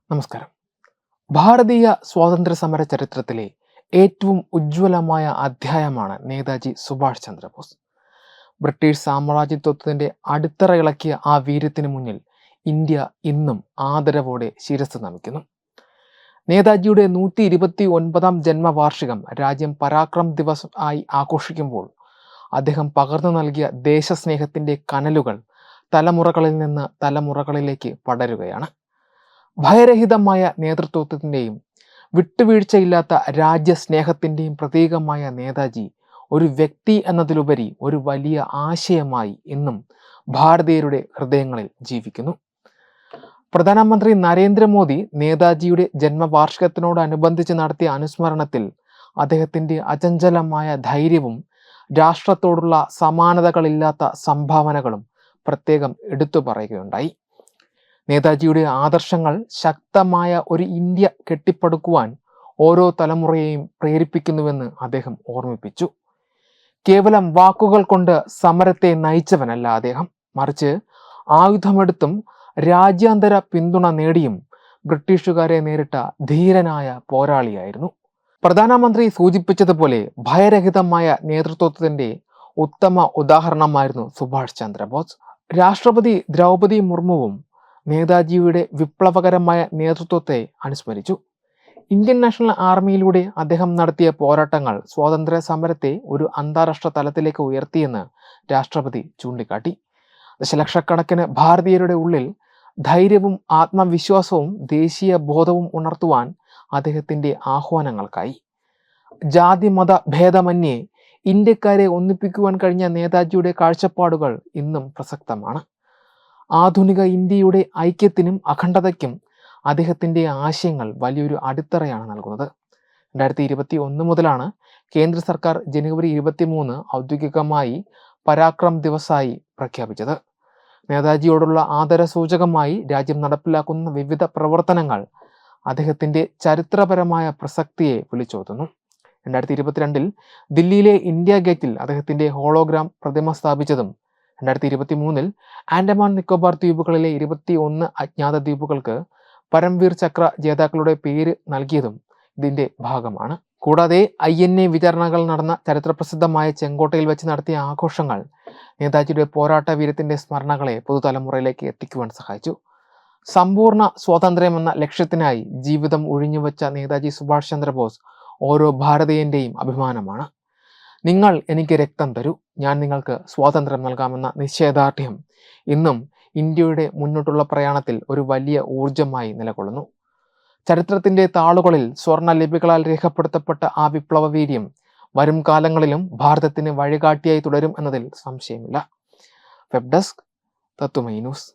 നമസ്കാരം. ഭാരതീയ സ്വാതന്ത്ര്യ സമര ചരിത്രത്തിലെ ഏറ്റവും ഉജ്ജ്വലമായ അധ്യായമാണ് നേതാജി സുഭാഷ് ചന്ദ്രബോസ്. ബ്രിട്ടീഷ് സാമ്രാജ്യത്വത്തിന്റെ അടിത്തറ ഇളക്കിയ ആ വീര്യത്തിന് മുന്നിൽ ഇന്ത്യ ഇന്നും ആദരവോടെ ശിരസ് നമിക്കുന്നു. നേതാജിയുടെ 129 ജന്മവാർഷികം രാജ്യം പരാക്രം ദിവസ് ആയി ആഘോഷിക്കുമ്പോൾ അദ്ദേഹം പകർന്നു നൽകിയ ദേശസ്നേഹത്തിന്റെ കനലുകൾ തലമുറകളിൽ നിന്ന് തലമുറകളിലേക്ക് പടരുകയാണ്. ഭയരഹിതമായ നേതൃത്വത്തിൻ്റെയും വിട്ടുവീഴ്ചയില്ലാത്ത രാജ്യസ്നേഹത്തിൻ്റെയും പ്രതീകമായ നേതാജി ഒരു വ്യക്തി എന്നതിലുപരി ഒരു വലിയ ആശയമായി ഇന്നും ഭാരതീയരുടെ ഹൃദയങ്ങളിൽ ജീവിക്കുന്നു. പ്രധാനമന്ത്രി നരേന്ദ്രമോദി നേതാജിയുടെ ജന്മവാർഷികത്തിനോടനുബന്ധിച്ച് നടത്തിയ അനുസ്മരണത്തിൽ അദ്ദേഹത്തിൻ്റെ അചഞ്ചലമായ ധൈര്യവും രാഷ്ട്രത്തോടുള്ള സമാനതകളില്ലാത്ത സംഭാവനകളും പ്രത്യേകം എടുത്തു പറയുകയുണ്ടായി. നേതാജിയുടെ ആദർശങ്ങൾ ശക്തമായ ഒരു ഇന്ത്യ കെട്ടിപ്പടുക്കുവാൻ ഓരോ തലമുറയെയും പ്രേരിപ്പിക്കുന്നുവെന്ന് അദ്ദേഹം ഓർമ്മിപ്പിച്ചു. കേവലം വാക്കുകൾ കൊണ്ട് സമരത്തെ നയിച്ചവനല്ല അദ്ദേഹം, മറിച്ച് ആയുധമെടുത്തും രാജ്യാന്തര പിന്തുണ നേടിയും ബ്രിട്ടീഷുകാരെ നേരിട്ട ധീരനായ പോരാളിയായിരുന്നു. പ്രധാനമന്ത്രി സൂചിപ്പിച്ചതുപോലെ ഭയരഹിതമായ നേതൃത്വത്തിന്റെ ഉത്തമ ഉദാഹരണമായിരുന്നു സുഭാഷ് ചന്ദ്രബോസ്. രാഷ്ട്രപതി ദ്രൗപദി മുർമുവും നേതാജിയുടെ വിപ്ലവകരമായ നേതൃത്വത്തെ അനുസ്മരിച്ചു. ഇന്ത്യൻ നാഷണൽ ആർമിയിലൂടെ അദ്ദേഹം നടത്തിയ പോരാട്ടങ്ങൾ സ്വാതന്ത്ര്യ സമരത്തെ ഒരു അന്താരാഷ്ട്ര തലത്തിലേക്ക് ഉയർത്തിയെന്ന് രാഷ്ട്രപതി ചൂണ്ടിക്കാട്ടി. ദശലക്ഷക്കണക്കിന് ഭാരതീയരുടെ ഉള്ളിൽ ധൈര്യവും ആത്മവിശ്വാസവും ദേശീയ ബോധവും ഉണർത്തുവാൻ അദ്ദേഹത്തിൻ്റെ ആഹ്വാനങ്ങൾക്കായി. ജാതി മത ഭേദമന്യേ ഇന്ത്യക്കാരെ ഒന്നിപ്പിക്കുവാൻ കഴിഞ്ഞ നേതാജിയുടെ കാഴ്ചപ്പാടുകൾ ഇന്നും പ്രസക്തമാണ്. ആധുനിക ഇന്ത്യയുടെ ഐക്യത്തിനും അഖണ്ഡതയ്ക്കും അദ്ദേഹത്തിൻ്റെ ആശയങ്ങൾ വലിയൊരു അടിത്തറയാണ് നൽകുന്നത്. 2021 മുതലാണ് കേന്ദ്ര സർക്കാർ ജനുവരി 23 ഔദ്യോഗികമായി പരാക്രം ദിവസായി പ്രഖ്യാപിച്ചത്. നേതാജിയോടുള്ള ആദരസൂചകമായി രാജ്യം നടപ്പിലാക്കുന്ന വിവിധ പ്രവർത്തനങ്ങൾ അദ്ദേഹത്തിൻ്റെ ചരിത്രപരമായ പ്രസക്തിയെ വിളിച്ചോതുന്നു. 2022 ദില്ലിയിലെ ഇന്ത്യ ഗേറ്റിൽ അദ്ദേഹത്തിൻ്റെ ഹോളോഗ്രാം പ്രതിമ സ്ഥാപിച്ചതും 2023 ആൻഡമാൻ നിക്കോബാർ ദ്വീപുകളിലെ 21 അജ്ഞാത ദ്വീപുകൾക്ക് പരംവീർ ചക്ര ജേതാക്കളുടെ പേര് നൽകിയതും ഇതിൻ്റെ ഭാഗമാണ്. കൂടാതെ INA വിചാരണകൾ നടന്ന ചരിത്രപ്രസിദ്ധമായ ചെങ്കോട്ടയിൽ വെച്ച് നടത്തിയ ആഘോഷങ്ങൾ നേതാജിയുടെ പോരാട്ട വീരത്തിൻ്റെ സ്മരണകളെ പുതുതലമുറയിലേക്ക് എത്തിക്കുവാൻ സഹായിച്ചു. സമ്പൂർണ്ണ സ്വാതന്ത്ര്യം എന്ന ലക്ഷ്യത്തിനായി ജീവിതം ഒഴിഞ്ഞുവെച്ച നേതാജി സുഭാഷ് ചന്ദ്രബോസ് ഓരോ ഭാരതീയൻ്റെയും അഭിമാനമാണ്. നിങ്ങൾ എനിക്ക് രക്തം തരൂ, ഞാൻ നിങ്ങൾക്ക് സ്വാതന്ത്ര്യം നൽകാമെന്ന നിശ്ചയദാർഢ്യം ഇന്നും ഇന്ത്യയുടെ മുന്നോട്ടുള്ള പ്രയാണത്തിൽ ഒരു വലിയ ഊർജമായി നിലകൊള്ളുന്നു. ചരിത്രത്തിൻ്റെ താളുകളിൽ സ്വർണ്ണ ലിപികളാൽ രേഖപ്പെടുത്തപ്പെട്ട ആ വിപ്ലവ വീര്യം വരും കാലങ്ങളിലും ഭാരതത്തിന് വഴികാട്ടിയായി തുടരും എന്നതിൽ സംശയമില്ല. വെബ് ഡെസ്ക് തത്വമൈ ന്യൂസ്.